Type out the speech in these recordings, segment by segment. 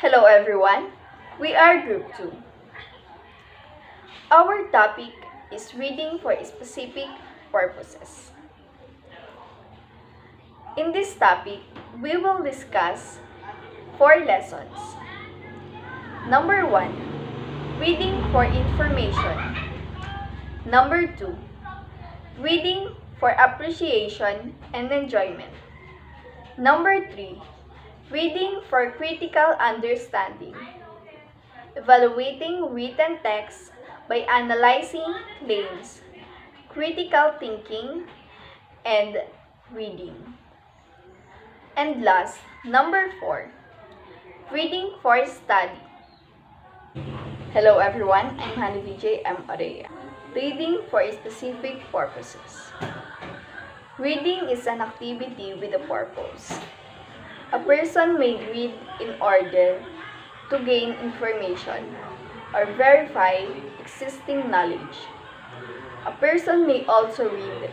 Hello everyone, we are Group 2. Our topic is reading for specific purposes. In this topic, we will discuss 4 lessons. Number 1, reading for information. Number 2, reading for appreciation and enjoyment. Number 3, reading for critical understanding. Evaluating written text by analyzing claims, critical thinking, and reading. And last, number 4, reading for study. Hello everyone, I'm Hani Vijay M. Orea. Reading for specific purposes. Reading is an activity with a purpose. A person may read in order to gain information or verify existing knowledge. A person may also read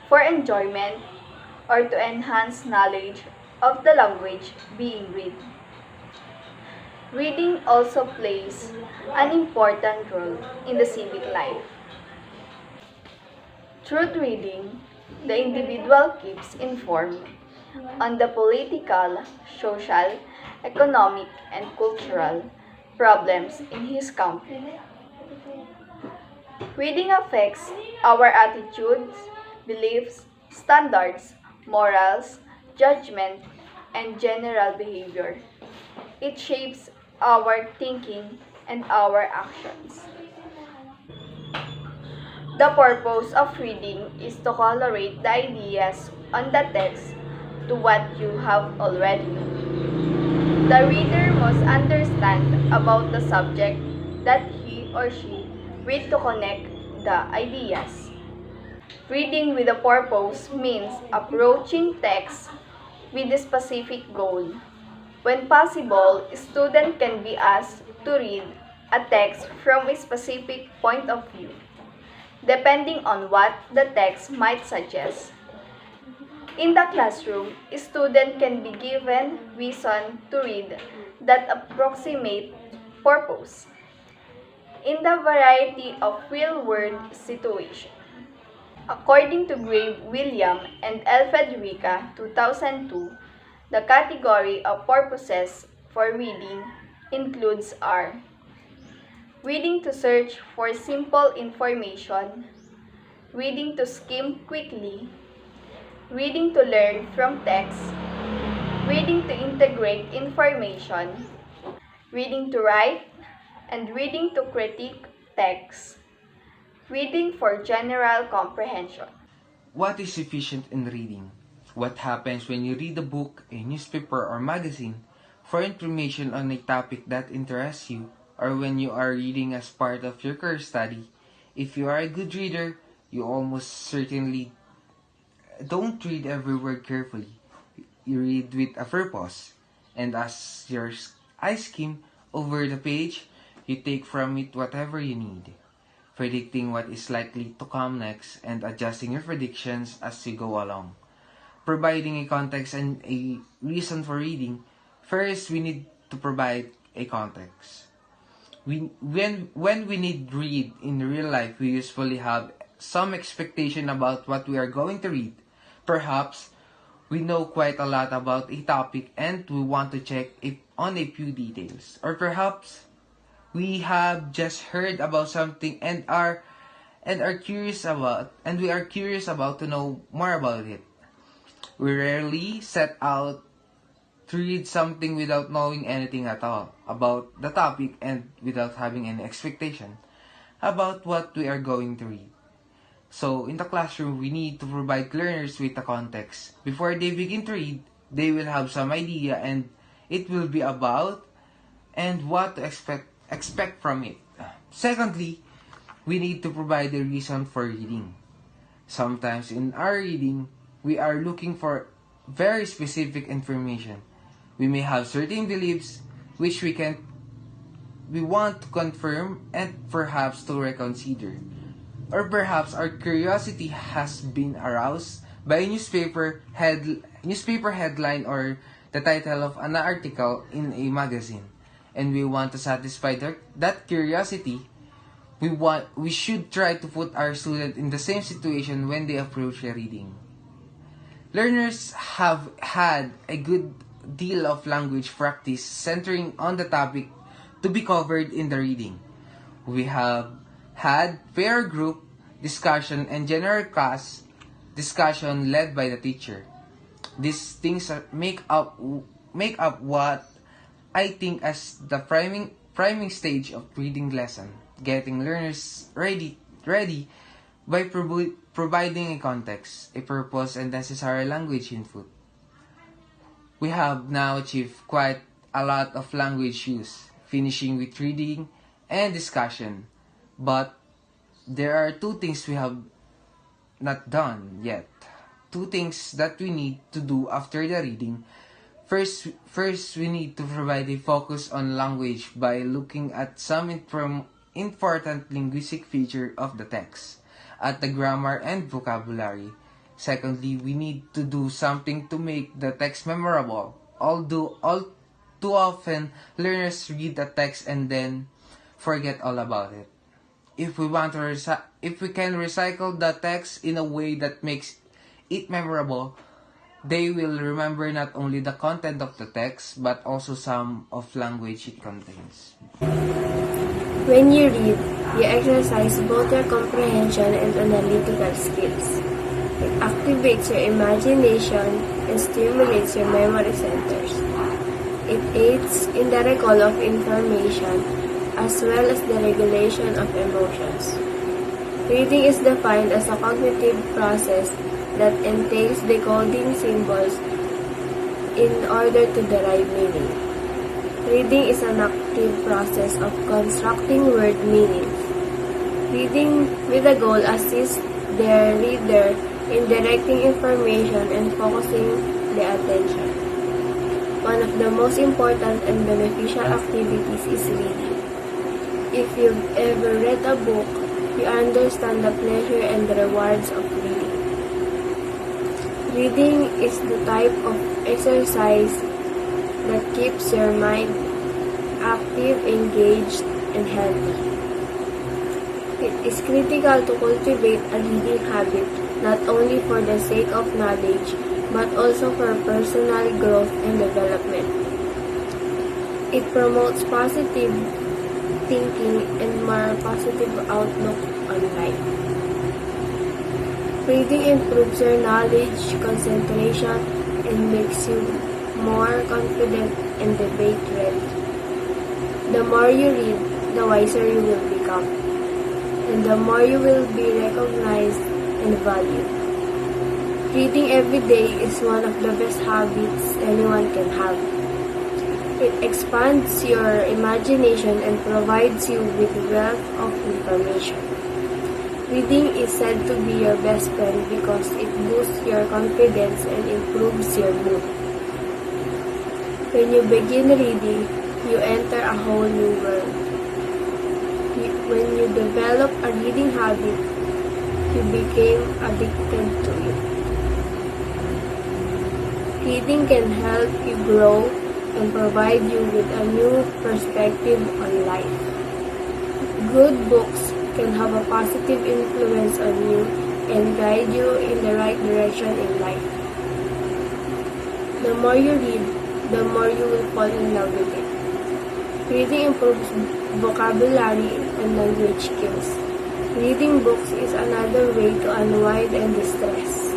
for enjoyment or to enhance knowledge of the language being read. Reading also plays an important role in the civic life. Through reading, the individual keeps informed on the political, social, economic, and cultural problems in his country. Reading affects our attitudes, beliefs, standards, morals, judgment, and general behavior. It shapes our thinking and our actions. The purpose of reading is to correlate the ideas on the text to what you have already known. The reader must understand about the subject that he or she read to connect the ideas. Reading with a purpose means approaching text with a specific goal. When possible, a student can be asked to read a text from a specific point of view, depending on what the text might suggest. In the classroom, a student can be given reason to read that approximate purpose. In the variety of real-world situations. According to Gray William and L. Federica, 2002, the category of purposes for reading includes are reading to search for simple information, reading to skim quickly, reading to learn from text, reading to integrate information, reading to write, and reading to critique text, reading for general comprehension. What is sufficient in reading? What happens when you read a book, a newspaper, or magazine for information on a topic that interests you, or when you are reading as part of your career study? If you are a good reader, you almost certainly don't read every word carefully. You read with a purpose, and as your eyes skim over the page, you take from it whatever you need, predicting what is likely to come next and adjusting your predictions as you go along. Providing a context and a reason for reading, first we need to provide a context. When we need read in real life, we usually have some expectation about what we are going to read. Perhaps we know quite a lot about a topic and we want to check on a few details. Or perhaps we have just heard about something and we are curious about to know more about it. We rarely set out to read something without knowing anything at all about the topic and without having any expectation about what we are going to read. So, in the classroom, we need to provide learners with a context. Before they begin to read, they will have some idea and it will be about and what to expect from it. Secondly, we need to provide a reason for reading. Sometimes in our reading, we are looking for very specific information. We may have certain beliefs which we want to confirm and perhaps to reconsider. Or perhaps our curiosity has been aroused by a newspaper headline or the title of an article in a magazine. and we want to satisfy that curiosity, we should try to put our student in the same situation when they approach a reading. Learners have had a good deal of language practice centering on the topic to be covered in the reading. We have had pair group discussion and general class discussion led by the teacher. These things make up what I think as the priming stage of reading lesson, getting learners ready by providing a context, a purpose, and necessary language input. We have now achieved quite a lot of language use, finishing with reading and discussion. But there are two things we have not done yet. Two things that we need to do after the reading. First, we need to provide a focus on language by looking at some important linguistic feature of the text, at the grammar and vocabulary. Secondly, we need to do something to make the text memorable. Although all too often, learners read the text and then forget all about it. If we can recycle the text in a way that makes it memorable, they will remember not only the content of the text, but also some of language it contains. When you read, you exercise both your comprehension and analytical skills. It activates your imagination and stimulates your memory centers. It aids in the recall of information as well as the regulation of emotions. Reading is defined as a cognitive process that entails decoding symbols in order to derive meaning. Reading is an active process of constructing word meanings. Reading with a goal assists the reader in directing information and focusing the attention. One of the most important and beneficial activities is reading. If you've ever read a book, you understand the pleasure and the rewards of reading. Reading is the type of exercise that keeps your mind active, engaged, and healthy. It is critical to cultivate a reading habit not only for the sake of knowledge, but also for personal growth and development. It promotes positive thinking and more positive outlook on life. Reading improves your knowledge, concentration, and makes you more confident and debate ready. The more you read, the wiser you will become, and the more you will be recognized and valued. Reading every day is one of the best habits anyone can have. It expands your imagination and provides you with a wealth of information. Reading is said to be your best friend because it boosts your confidence and improves your mood. When you begin reading, you enter a whole new world. When you develop a reading habit, you became addicted to it. Reading can help you grow and provide you with a new perspective on life. Good books can have a positive influence on you and guide you in the right direction in life. The more you read, the more you will fall in love with it. Reading improves vocabulary and language skills. Reading books is another way to unwind and distress.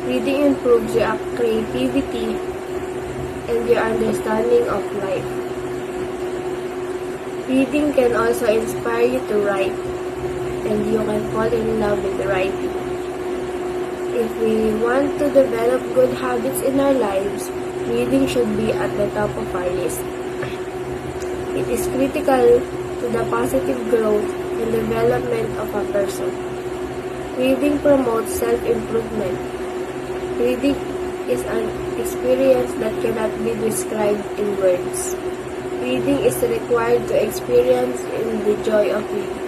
Reading improves your creativity and your understanding of life. Reading can also inspire you to write, and you can fall in love with writing. If we want to develop good habits in our lives, reading should be at the top of our list. It is critical to the positive growth and development of a person. Reading promotes self-improvement. Reading is an experience that cannot be described in words. Reading is required to experience in the joy of reading.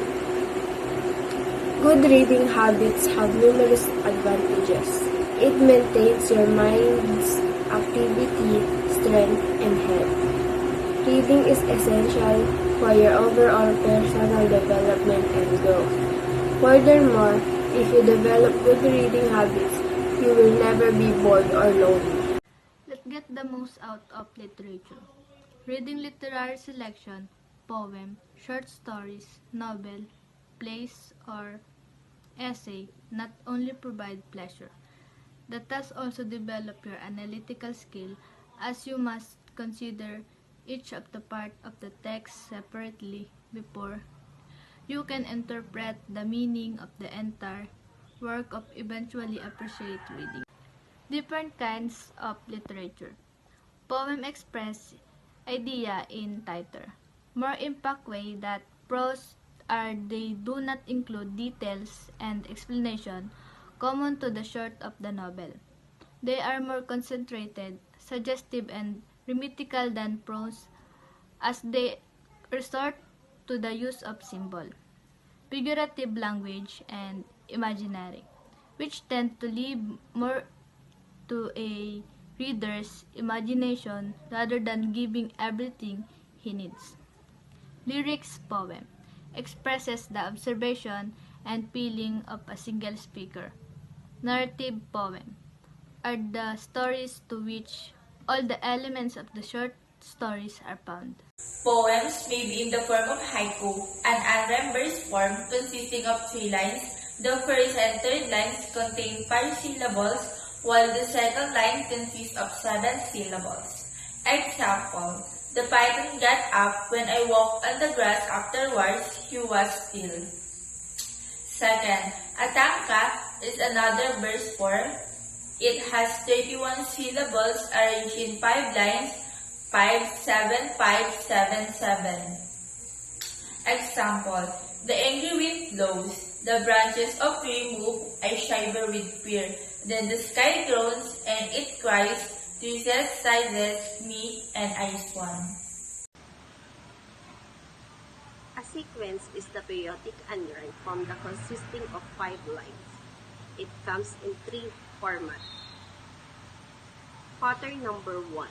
Good reading habits have numerous advantages. It maintains your mind's activity, strength, and health. Reading is essential for your overall personal development and growth. Furthermore, if you develop good reading habits, you will never be bored or lonely. Let's get the most out of literature. Reading literary selection, poem, short stories, novel, plays, or essay not only provide pleasure, that does also develop your analytical skill, as you must consider each of the part of the text separately before you can interpret the meaning of the entire work of eventually appreciate reading. Different kinds of literature. Poem express idea in tighter, more impact way that prose are they do not include details and explanation common to the short of the novel. They are more concentrated, suggestive and rhetorical than prose as they resort to the use of symbol, figurative language and imaginary, which tend to leave more to a reader's imagination rather than giving everything he needs. Lyrics poem expresses the observation and feeling of a single speaker. Narrative poem are the stories to which all the elements of the short stories are found. Poems may be in the form of haiku, an unrhymed verse form consisting of 3 lines. The first and third lines contain 5 syllables, while the second line consists of 7 syllables. Example: the python got up when I walked on the grass afterwards, he was still. Second, a tanka is another verse form. It has 31 syllables arranged in 5 lines, 5, 7, 5, 7, 7. Example: the angry wind blows, the branches of tree move, I shiver with fear. Then the sky groans and it cries, trees sizes me and I swan. A sequence is the periodic unrhymed form consisting of 5 lines. It comes in 3 formats. Pattern number 1.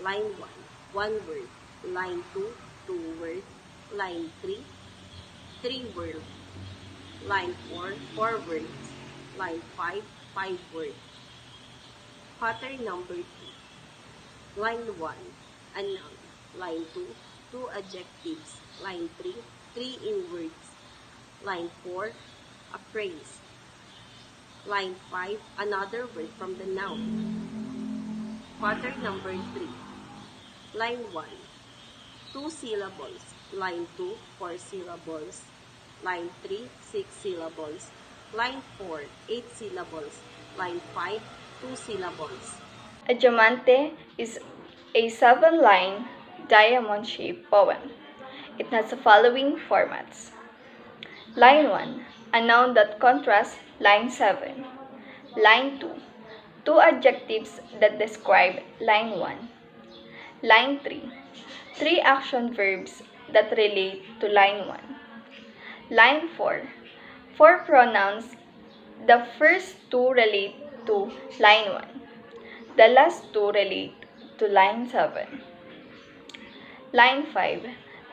Line 1, 1 word. Line 2, 2 words. Line 3, 3 words. Line 4, 4 words. Line 5, 5 words. Pattern number 2. Line 1, a noun. Line 2, 2 adjectives. Line 3, 3 in words. Line 4, a phrase. Line 5, another word from the noun. Pattern number 3. Line 1, 2 syllables. Line 2, 4 syllables. Line 3, 6 syllables. Line 4, 8 syllables. Line 5, 2 syllables. A diamante is a 7-line diamond-shaped poem. It has the following formats. Line 1, a noun that contrasts line 7. Line 2, 2 adjectives that describe line 1. Line 3, 3 action verbs that relate to line 1. Line 4, 4 pronouns. The first 2 relate to line 1. The last 2 relate to line 7. Line 5,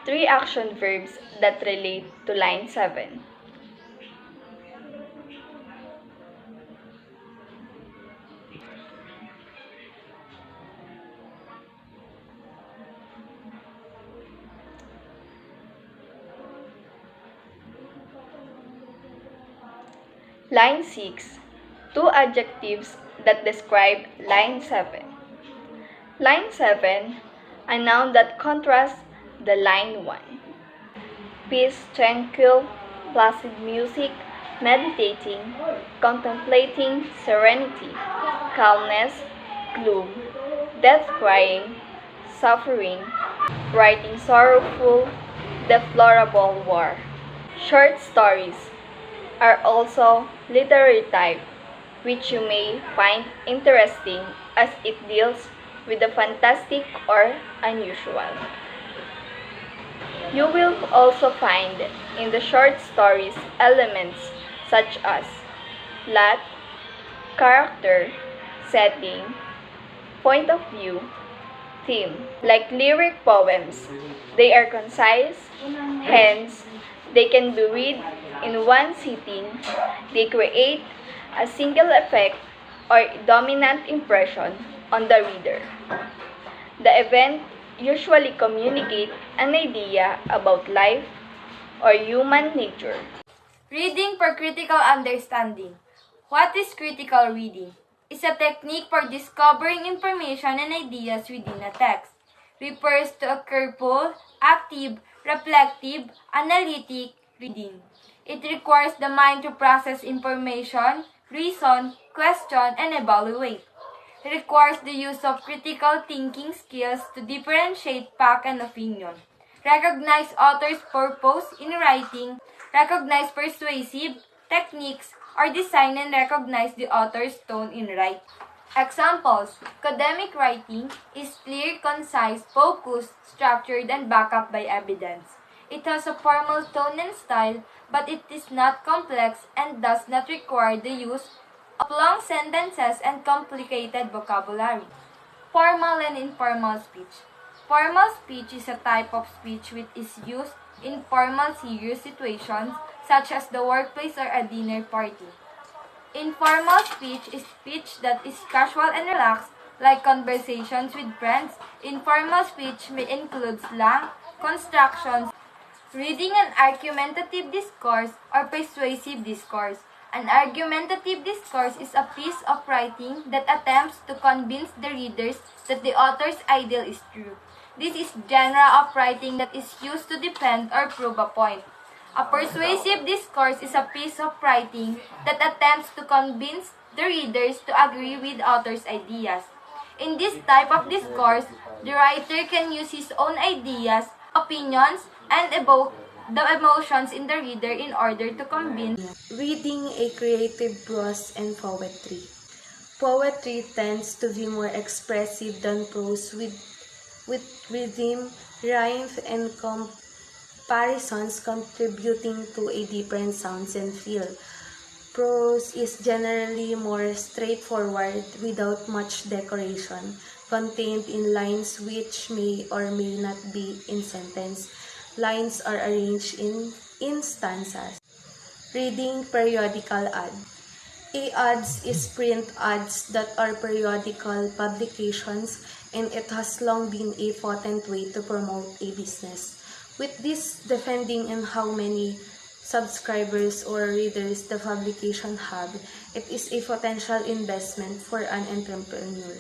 3 action verbs that relate to line 7. Line 6, 2 adjectives that describe line 7. Line 7, a noun that contrasts the line 1. Peace, tranquil, placid music, meditating, contemplating, serenity, calmness, gloom, death crying, suffering, writing sorrowful, deplorable war. Short stories are also literary type, which you may find interesting as it deals with the fantastic or unusual. You will also find in the short stories elements such as plot, character, setting, point of view, theme, like lyric poems. They are concise, hence, they can be read in one sitting. They create a single effect or dominant impression on the reader. The event usually communicates an idea about life or human nature. Reading for critical understanding. What is critical reading? It's a technique for discovering information and ideas within a text. Refers to a careful, active, reflective, analytic reading. It requires the mind to process information, reason, question, and evaluate. It requires the use of critical thinking skills to differentiate fact and opinion. Recognize author's purpose in writing, recognize persuasive techniques, or design and recognize the author's tone in writing. Examples: academic writing is clear, concise, focused, structured, and backed up by evidence. It has a formal tone and style, but it is not complex and does not require the use of long sentences and complicated vocabulary. Formal and informal speech. Formal speech is a type of speech which is used in formal serious situations such as the workplace or a dinner party. Informal speech is speech that is casual and relaxed, like conversations with friends. Informal speech may include slang, constructions, reading an argumentative discourse or persuasive discourse. An argumentative discourse is a piece of writing that attempts to convince the readers that the author's ideal is true. This is genre of writing that is used to defend or prove a point. A persuasive discourse is a piece of writing that attempts to convince the readers to agree with author's ideas. In this type of discourse, the writer can use his own ideas, opinions, and evoke the emotions in the reader in order to convince. Reading a creative prose and poetry. Poetry tends to be more expressive than prose with rhythm, rhyme, and comparisons contributing to a different sounds and feel. Prose is generally more straightforward without much decoration, contained in lines which may or may not be in sentence. Lines are arranged in stanzas. Reading periodical ad. Ads is print ads that are periodical publications, and it has long been a potent way to promote a business. With this depending on how many subscribers or readers the publication have, it is a potential investment for an entrepreneur.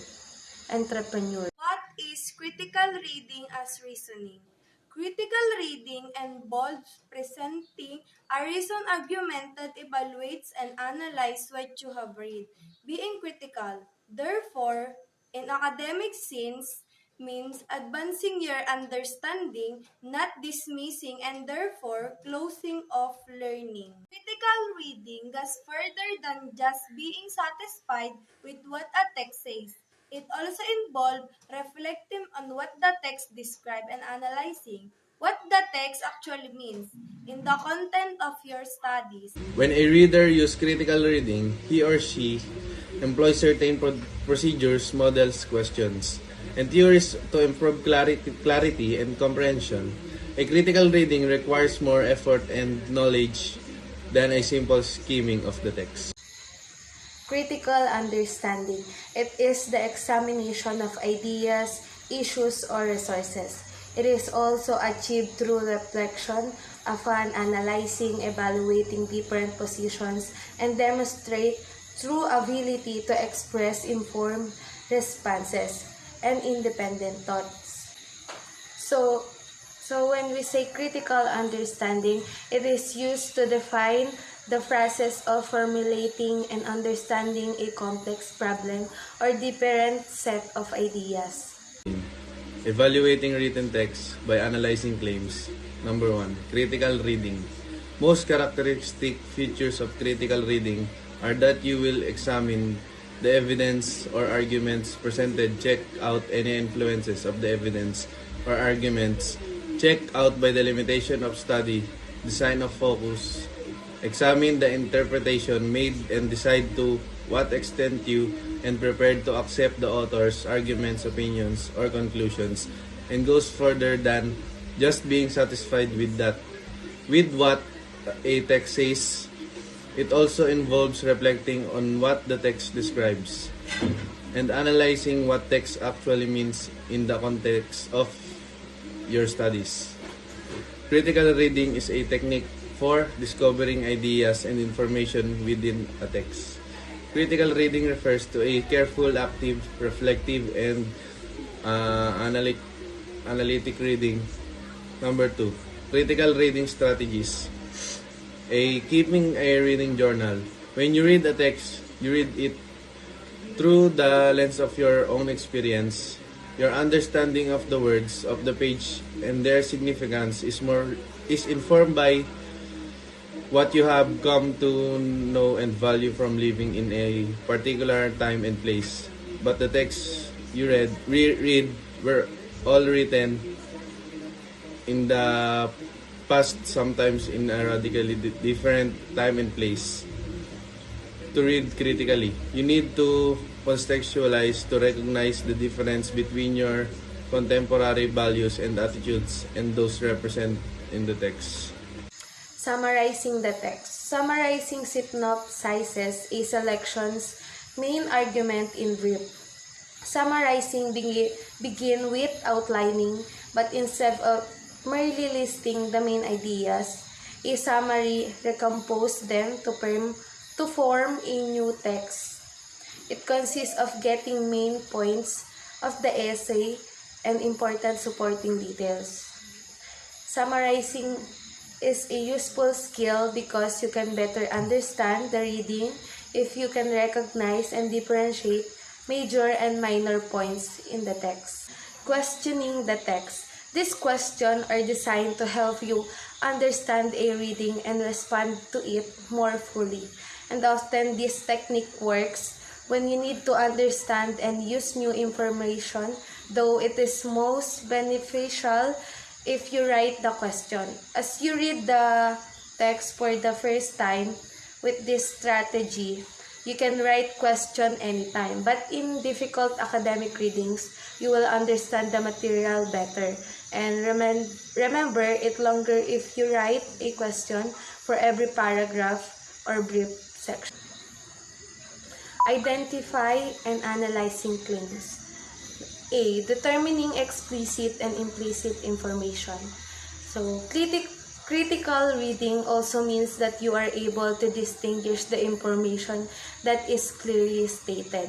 What is critical reading as reasoning? Critical reading involves presenting a reason argumented evaluates and analyze what you have read. Being critical, therefore, in academic sense, means advancing your understanding, not dismissing and therefore closing off learning. Critical reading goes further than just being satisfied with what a text says. It also involves reflecting on what the text describes and analyzing what the text actually means in the content of your studies. When a reader uses critical reading, he or she employs certain procedures, models, questions, and theories to improve clarity and comprehension. A critical reading requires more effort and knowledge than a simple skimming of the text. Critical understanding. It is the examination of ideas, issues, or resources. It is also achieved through reflection upon analyzing, evaluating different positions, and demonstrate through ability to express informed responses and independent thoughts. So when we say critical understanding, it is used to define the process of formulating and understanding a complex problem or different set of ideas. Evaluating written text by analyzing claims. Number 1. Critical reading. Most characteristic features of critical reading are that you will examine the evidence or arguments presented, check out any influences of the evidence or arguments, check out by the limitation of study, design of focus, Examine the interpretation made and decide to what extent you and prepared to accept the author's arguments, opinions, or conclusions, and goes further than just being satisfied with what a text says. It also involves reflecting on what the text describes and analyzing what text actually means in the context of your studies. Critical reading is a technique for discovering ideas and information within a text. Critical reading refers to a careful, active, reflective, and analytic reading. Number 2, critical reading strategies. Keeping a reading journal. When you read a text, you read it through the lens of your own experience. Your understanding of the words of the page and their significance is informed by what you have come to know and value from living in a particular time and place. But the texts you read were all written in the past, sometimes in a radically different time and place. To read critically, you need to contextualize to recognize the difference between your contemporary values and attitudes and those represent in the text. Summarizing the text. Summarizing synopsizes a selection's main argument in brief. Summarizing begin with outlining, but instead of merely listing the main ideas, a summary recomposes them to form a new text. It consists of getting main points of the essay and important supporting details. Summarizing is a useful skill because you can better understand the reading if you can recognize and differentiate major and minor points in the text. Questioning the text. These questions are designed to help you understand a reading and respond to it more fully. And often this technique works when you need to understand and use new information, though it is most beneficial if you write the question. As you read the text for the first time with this strategy, you can write question anytime. But in difficult academic readings, you will understand the material better. And remember it longer if you write a question for every paragraph or brief section. Identify and analyzing claims. A. Determining explicit and implicit information. So, critical reading also means that you are able to distinguish the information that is clearly stated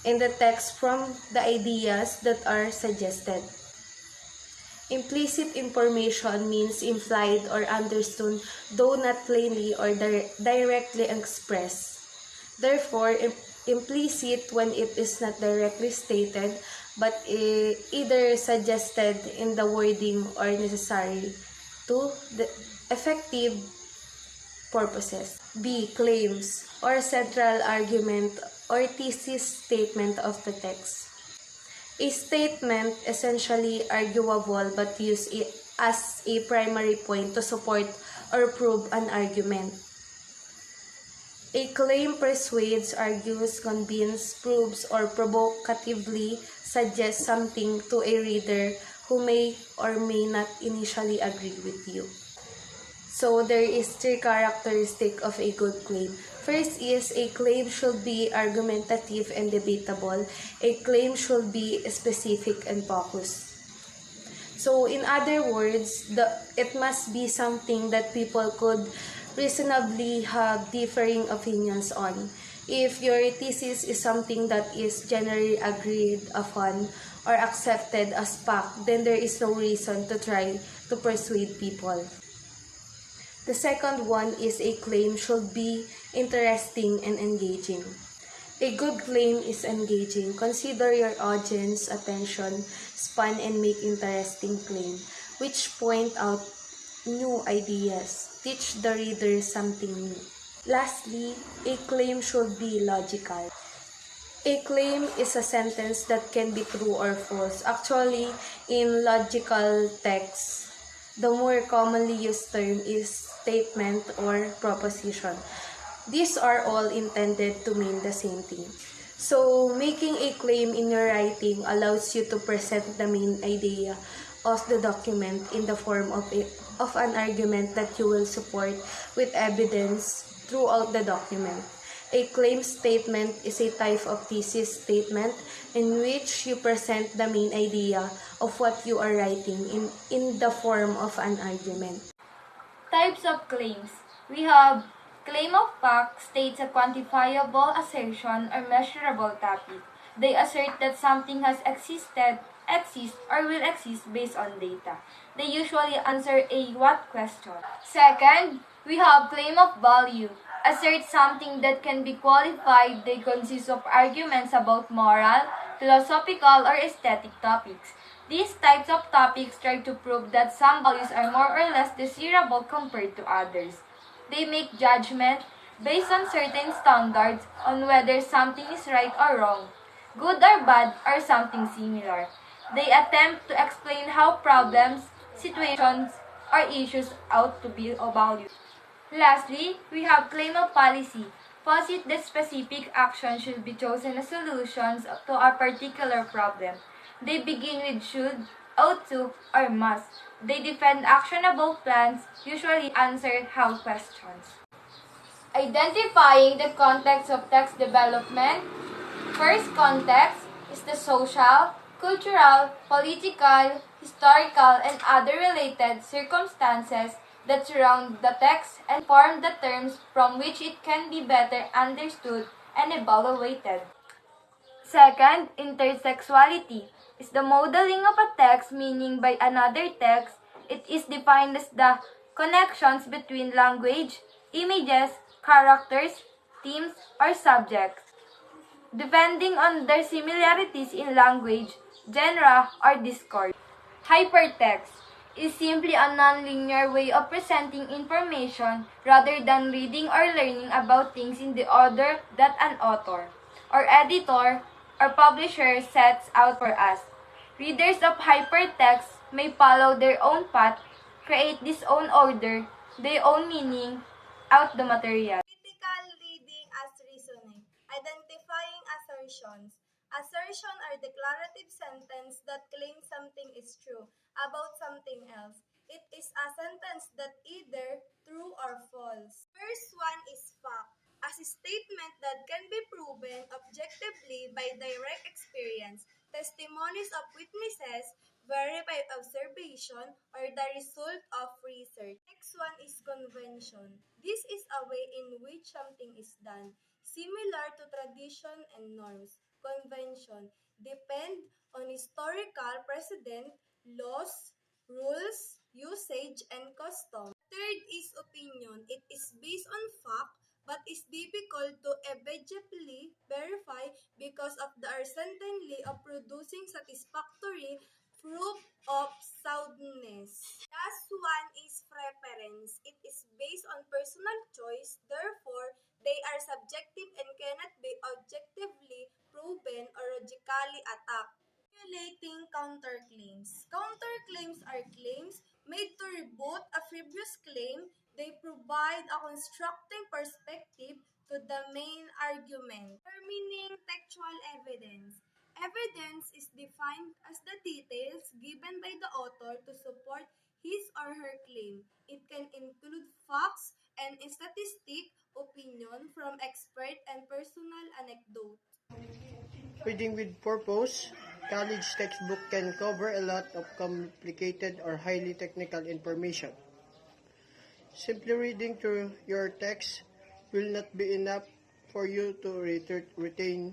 in the text from the ideas that are suggested. Implicit information means implied or understood, though not plainly or directly expressed. Therefore, implicit when it is not directly stated, but either suggested in the wording or necessary to the effective purposes. B. Claims or central argument or thesis statement of the text. A statement essentially arguable but used as a primary point to support or prove an argument. A claim persuades, argues, convinces, proves, or provocatively suggests something to a reader who may or may not initially agree with you. So there is 3 characteristics of a good claim. First is a claim should be argumentative and debatable. A claim should be specific and focused. So in other words, it must be something that people could reasonably have differing opinions on. If your thesis is something that is generally agreed upon or accepted as fact, then there is no reason to try to persuade people. The second one is a claim should be interesting and engaging. A good claim is engaging. Consider your audience attention span and make interesting claim, which point out new ideas, teach the reader something new. Lastly, a claim should be logical. A claim is a sentence that can be true or false. Actually, in logical texts, The more commonly used term is statement or proposition. These are all intended to mean the same thing. So, making a claim in your writing allows you to present the main idea of the document in the form of an argument that you will support with evidence throughout the document. A claim statement is a type of thesis statement in which you present the main idea of what you are writing in the form of an argument. Types of claims. We have claim of fact states a quantifiable assertion or measurable topic. They assert that something has existed, exists, or will exist based on data. They usually answer a what question. Second, we have claim of value. Assert something that can be qualified. They consist of arguments about moral, philosophical, or aesthetic topics. These types of topics try to prove that some values are more or less desirable compared to others. They make judgment based on certain standards on whether something is right or wrong, good or bad, or something similar. They attempt to explain how problems, situations, or issues ought to be valued. Lastly, we have claim of policy. Posit that specific action should be chosen as solutions to a particular problem. They begin with should, ought to, or must. They defend actionable plans, usually answer how questions. Identifying the context of text development. First context is the social, cultural, political, historical, and other related circumstances that surround the text and form the terms from which it can be better understood and evaluated. Second, intertextuality is the modeling of a text meaning by another text. It is defined as the connections between language, images, characters, themes, or subjects, depending on their similarities in language, genre, or discourse. Hypertext is simply a non-linear way of presenting information rather than reading or learning about things in the order that an author, or editor, or publisher sets out for us. Readers of hypertext may follow their own path, create this own order, their own meaning, out the material. Critical reading as reasoning. Identifying assertions. Assertions are declarative sentences that claim something is true about something else. It is a sentence that either true or false. First one is fact, as a statement that can be proven objectively by direct experience, testimonies of witnesses, verified observation, or the result of research. Next one is convention. This is a way in which something is done, similar to tradition and norms. Convention depend on historical precedent, laws, rules, usage, and custom. Third is opinion. It is based on fact but is difficult to objectively verify because of the uncertainty of producing satisfactory proof of soundness. Last one is preference. It is based on personal choice, therefore, they are subjective and cannot be objectively proven or logically attacked. Formulating counterclaims. Counterclaims are claims made to rebut a previous claim. They provide a constructing perspective to the main argument. Determining textual evidence. Evidence is defined as the details given by the author to support his or her claim. It can include facts and statistic, opinion from expert, and personal anecdote. Reading with purpose. College textbook can cover a lot of complicated or highly technical information. Simply reading through your text will not be enough for you to retain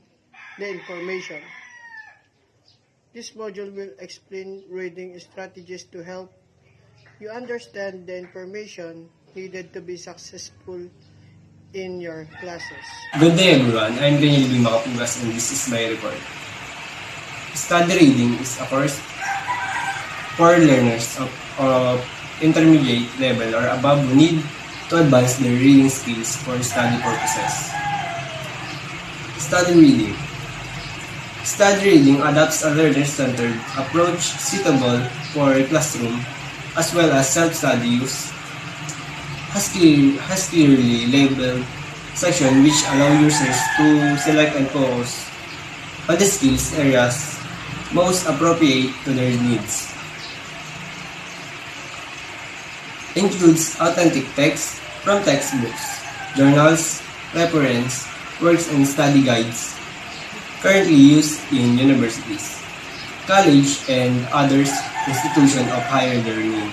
the information. This module will explain reading strategies to help you understand the information needed to be successful in your classes. Good day everyone, I'm Daniel B. Makapugas and this is my report. Study reading is a course for learners of intermediate level or above who need to advance their reading skills for study purposes. Study reading. Study reading adopts a learner-centered approach suitable for a classroom as well as self-study use, has clearly labeled section which allow users to select and focus on the skills areas most appropriate to their needs. Includes authentic text from textbooks, journals, reference, works and study guides currently used in universities, college and other institutions of higher learning.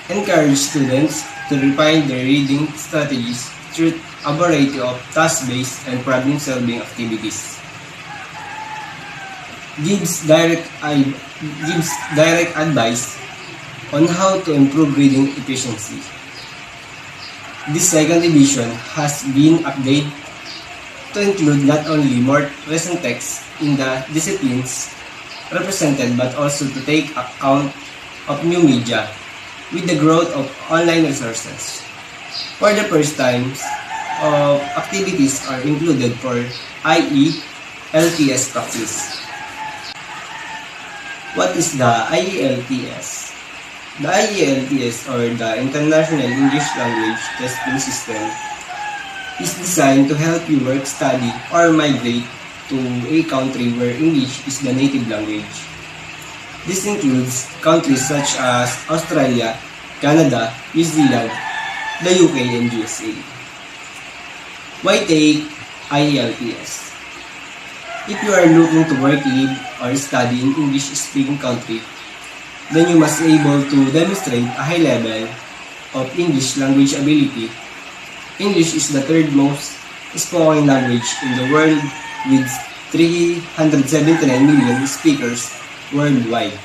Encourage students to refine their reading strategies through a variety of task-based and problem-solving activities. Gives direct advice on how to improve reading efficiency. This second edition has been updated to include not only more recent texts in the disciplines represented but also to take account of new media with the growth of online resources. For the first time, activities are included for IELTS practice. What is the IELTS? The IELTS, or the International English Language Testing System, is designed to help you work, study, or migrate to a country where English is the native language. This includes countries such as Australia, Canada, New Zealand, the UK, and USA. Why take IELTS? If you are looking to work, live, or study in English-speaking country, then you must be able to demonstrate a high level of English language ability. English is the third most spoken language in the world with 379 million speakers worldwide.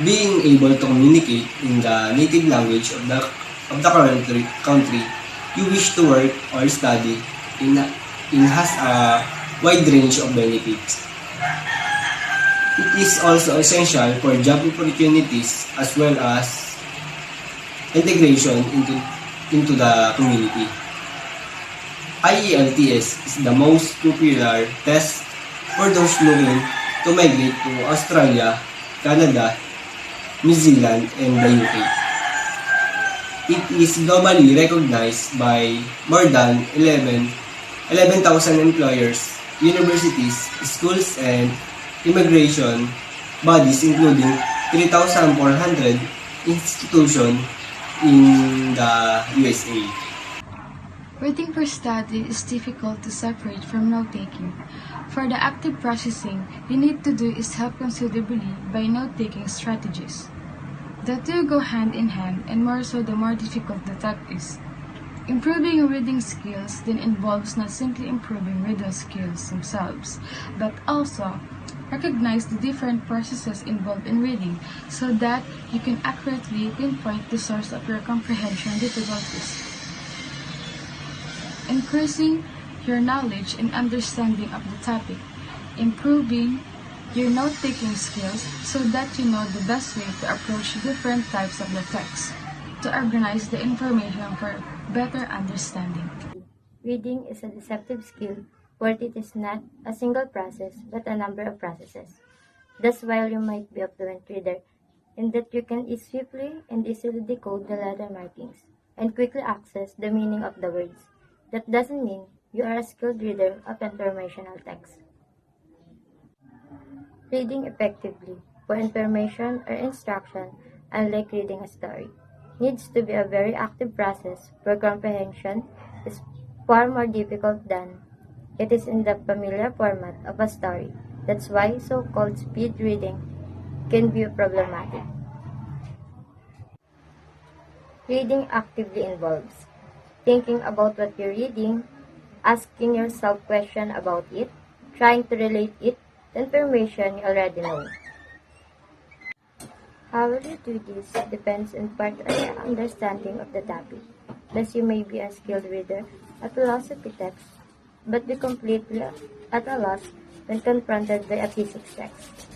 Being able to communicate in the native language of the country you wish to work or study in has a wide range of benefits. It is also essential for job opportunities as well as integration into the community. IELTS is the most popular test for those looking to migrate to Australia, Canada, New Zealand, and the UK. It is globally recognized by more than 11,000 employers, universities, schools, and immigration bodies, including 3,400 institutions in the USA. Waiting for study is difficult to separate from note-taking. For the active processing, you need to do is help considerably by note-taking strategies. The two go hand in hand, and more so the more difficult the task is. Improving your reading skills then involves not simply improving reading skills themselves, but also recognize the different processes involved in reading so that you can accurately pinpoint the source of your comprehension difficulties. Increasing your knowledge and understanding of the topic, improving your note-taking skills so that you know the best way to approach different types of the text, to organize the information for better understanding. Reading is a deceptive skill where it is not a single process but a number of processes. Thus, while you might be a fluent reader in that you can swiftly and easily decode the letter markings and quickly access the meaning of the words, that doesn't mean you are a skilled reader of informational text. Reading effectively for information or instruction, unlike reading a story, needs to be a very active process where comprehension is far more difficult than it is in the familiar format of a story. That's why so-called speed reading can be problematic. Reading actively involves thinking about what you're reading, asking yourself questions about it, trying to relate it to information you already know. How will you do this depends in part on your understanding of the topic. Thus, you may be a skilled reader at a loss of the text, but be completely at a loss when confronted by a physics text.